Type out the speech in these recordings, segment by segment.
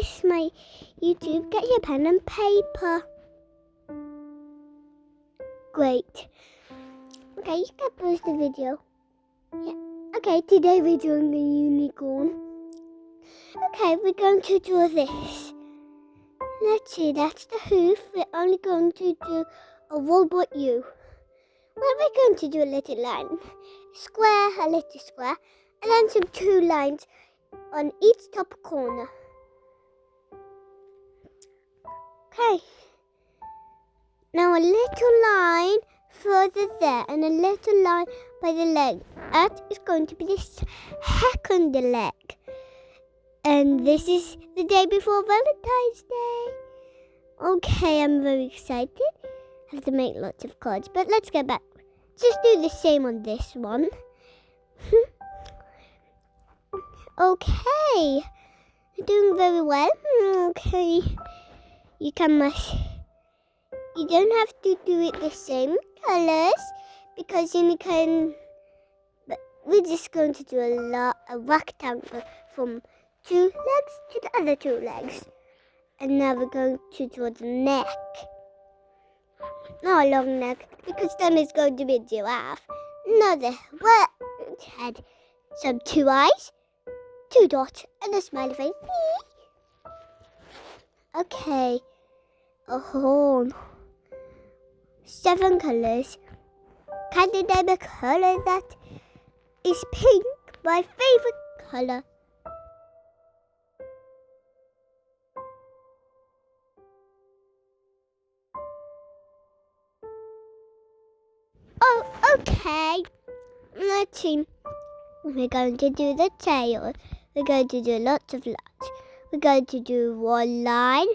this is my YouTube. Get your pen and paper. Great. Okay, you can pause the video. Yeah. Okay, today we're doing a unicorn. Okay, we're going to draw this. Let's see, that's the hoof. We're only going to do a robot U. Well, we're going to do a little line. Square, a little square, and then some 2 lines on each top corner. Okay. Now a little line further there and a little line by the leg. That is going to be the second leg. And this is the day before Valentine's Day. Okay, I'm very excited. I have to make lots of cards, but let's get back. Just do the same on this one. Okay, you're doing very well. Okay, you don't have to do it the same colors because you can. But we're just going to do a rectangle from 2 legs to the other 2 legs, and now we're going to draw the neck. Not a long neck because then it's going to be a giraffe. Another head, some 2 eyes, 2 dots, and a smiley face. Okay, a horn. 7 colors. Can you name a color that is pink? My favorite color. Oh, okay. Let's see. We're going to do the tail. We're going to do lots of lines. We're going to do 1 line,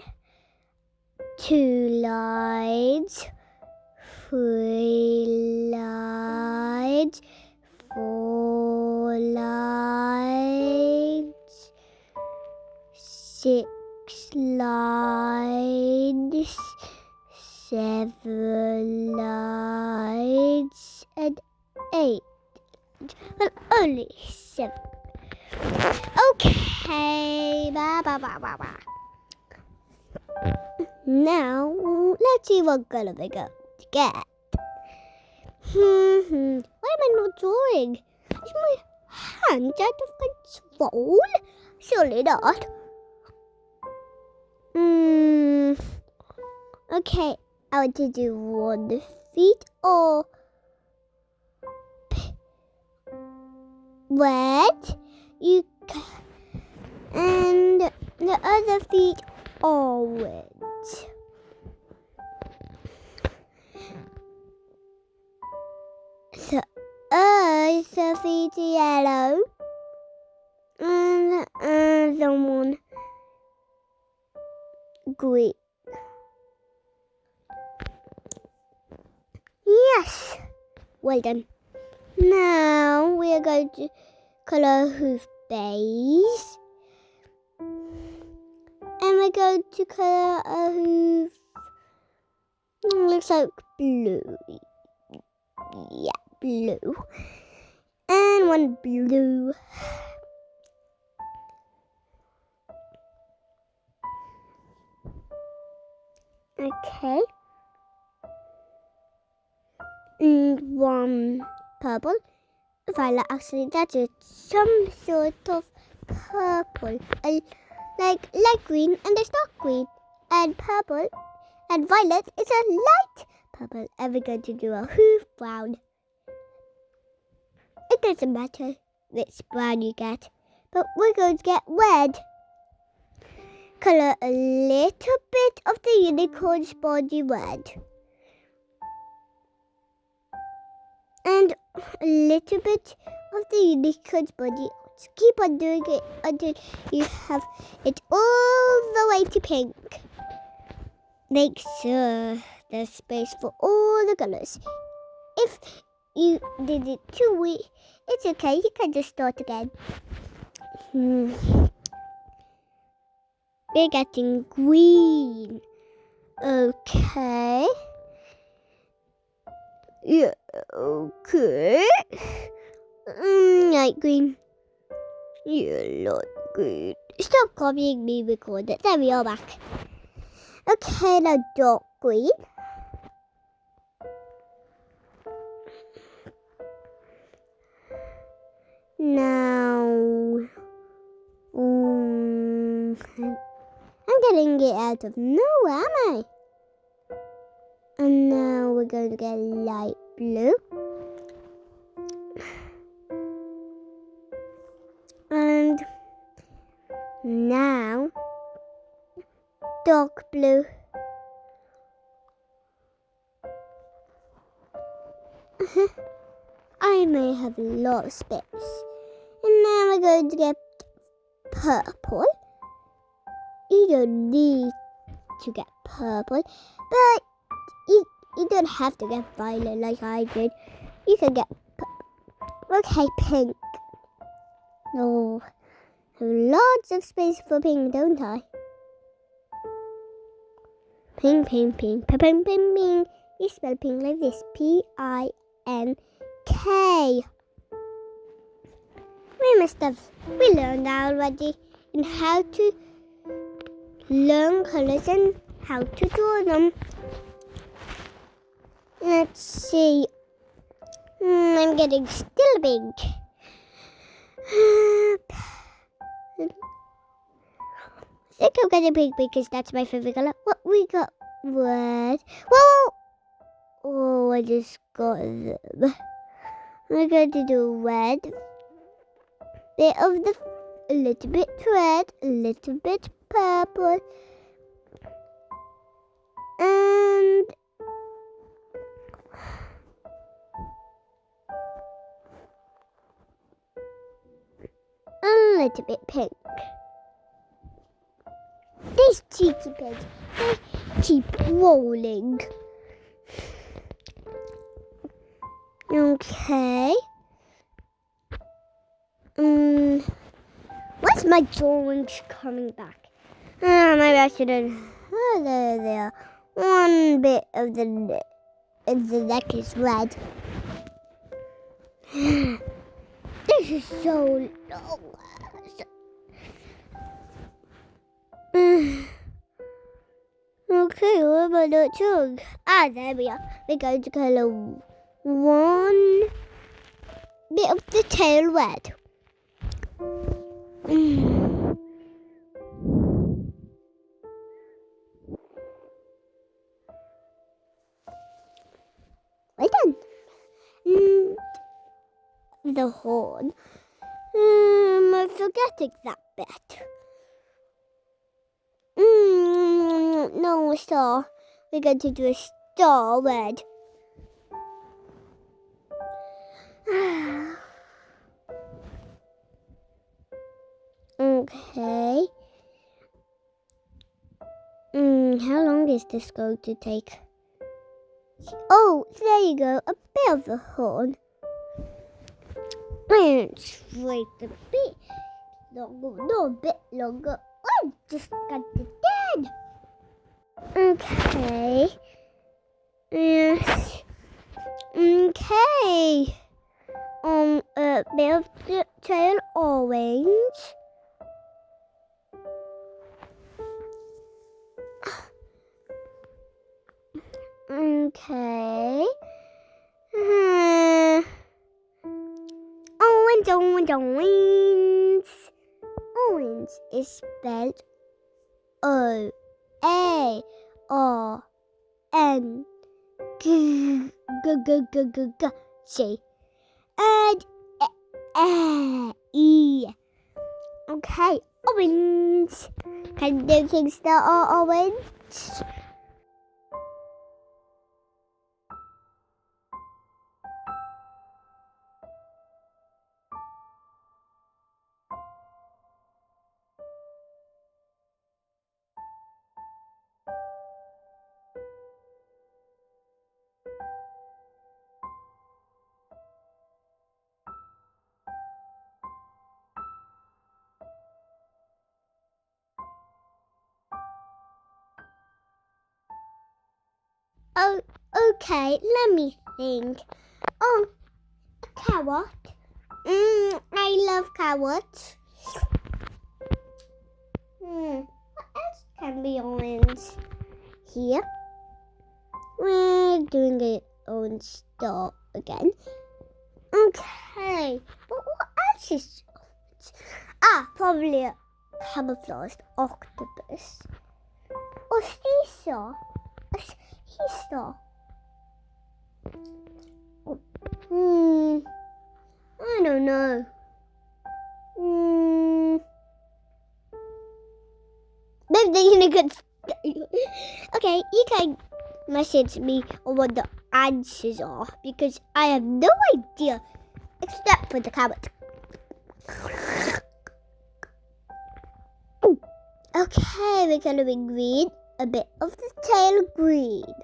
2 lines, 3 lines, 4 lines, 6 lines, 7 lines, and 8. Well, only 7. Okay. Now, let's see what color we're going to get. Why am I not drawing? Is my hand out of control? Surely not. Okay, I want to do 1 feet or red. And the other feet orange. So the feet yellow and the other one green. Yes, well done. Now we are going to color hoof base, and we're going to color a hoof. Looks like blue. Yeah, blue. And 1 blue. Okay. And 1 purple. Violet, actually, that is some sort of purple. Like light green and it's dark green. And purple and violet is a light purple. And we're going to do a hoof brown. It doesn't matter which brown you get, but we're going to get red. Color a little bit of the unicorn's body red. And a little bit of the unicorn's body. Just keep on doing it until you have it all the way to pink. Make sure there's space for all the colors. If you did it too weak, it's okay. You can just start again. We're getting green. Okay. Yeah, okay. Light green. Yeah, light good. Stop copying me, record it. There we are back. Okay, now dark green. Now, I'm getting it out of nowhere, am I? And now we're going to get light blue. And now, dark blue. I may have a lot of space. And now we're going to get purple. You don't need to get purple, but you don't have to get violet like I did. You can get okay, pink. Oh, I have lots of space for pink, don't I? Pink, pink, pink, pink, pink, pink, pink. You spell pink like this, Pink. We learned that already in how to learn colors and how to draw them. Let's see. I'm getting still big. I think I'm getting big because that's my favorite color. What we got? Red. Whoa! Oh, I just got them. We're going to do red. A little bit red, a little bit purple, and a little bit pink. These cheeky pigs, they keep rolling. Okay. What's my drawings coming back? Maybe I shouldn't. Oh, there they are. One bit of the neck is red. This is so long. Okay, what about the tongue? There we are. We're going to color one bit of the tail red. Well done. The horn. I'm forgetting that bit. No star. We're going to do a star red. Okay. How long is this going to take? Oh, there you go. A bit of the horn. Let's wait a bit longer. No, a bit longer. I just got it done. Okay. Yes. Okay. A bit of the tail orange. Okay. Orange. Orange is spelled O-A-R-N-G. And E. Okay, orange. Can you do things that are orange? Oh, okay, let me think. Oh, a carrot. I love carrots. What else can be orange? Here. We're doing it on star again. Okay. But what else is orange? Probably a camouflaged octopus. Or seesaw. A seesaw. I don't know. Maybe they're gonna get. Okay, you can message me on what the answers are because I have no idea except for the carrot. Okay, we're gonna be green, a bit of the tail green.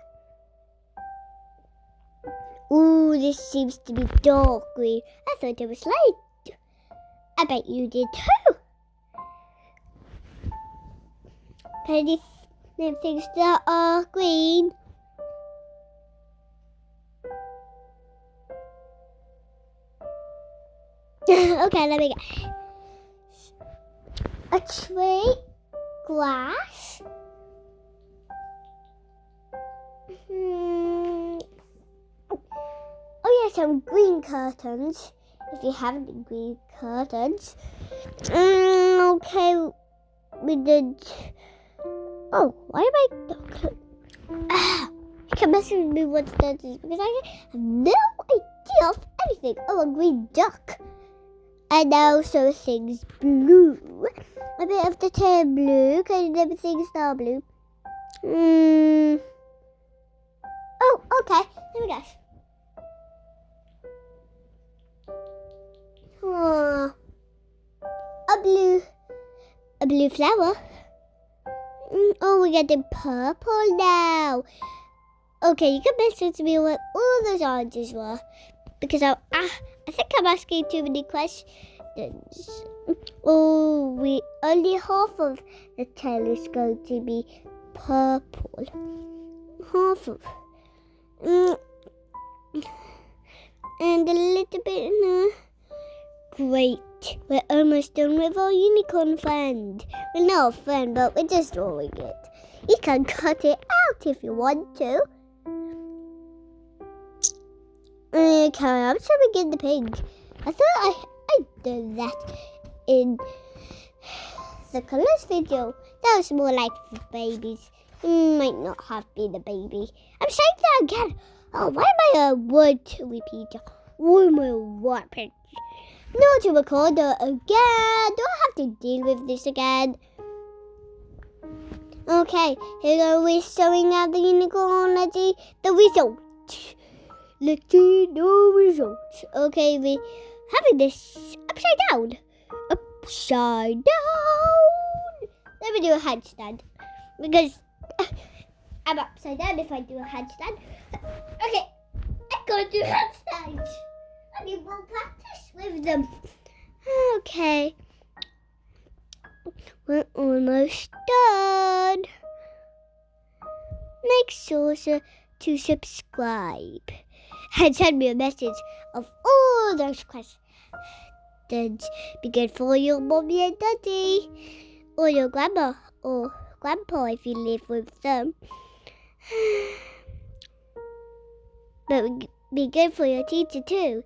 Ooh, this seems to be dark green. I thought it was light. I bet you did too. Can you name things that are green? Okay, let me get a tree, glass. Oh yeah, some green curtains. If you have any green curtains. Okay, we did. Oh, why am I? You can message me what that is because I have no idea of anything. Oh, a green duck. And also things blue. A bit of the tail blue, because everything's now blue. Oh, okay. Here we go. Oh, a blue flower. Oh, we're getting purple now. Okay, you can message me what all those answers were because I think I'm asking too many questions. Oh, only half of the tail is going to be purple. Half of. And a little bit. Great. We're almost done with our unicorn friend. We're not a friend, but we're just drawing it. You can cut it out if you want to. Okay, I'm showing in the pig. I thought I did that in the colours video. That was more like for babies. Might not have been a baby. I'm saying that again. Oh, why am I a word to repeat? Why am I a word? Not to record it again. Do I have to deal with this again? Okay, here we're showing out the unicorn. Let's see the results. Let's see the results. Okay, we're having this upside down. Upside down. Let me do a handstand. Because I'm upside down if I do a handstand. Okay, I'm going to do handstands. I need more practice with them. Okay. We're almost done. Make sure to subscribe and send me a message of all those questions. Be good for your mommy and daddy, or your grandma or grandpa if you live with them. But be good for your teacher too.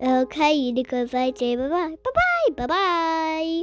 Okay, unicorn friends, say bye-bye. Bye-bye. Bye-bye.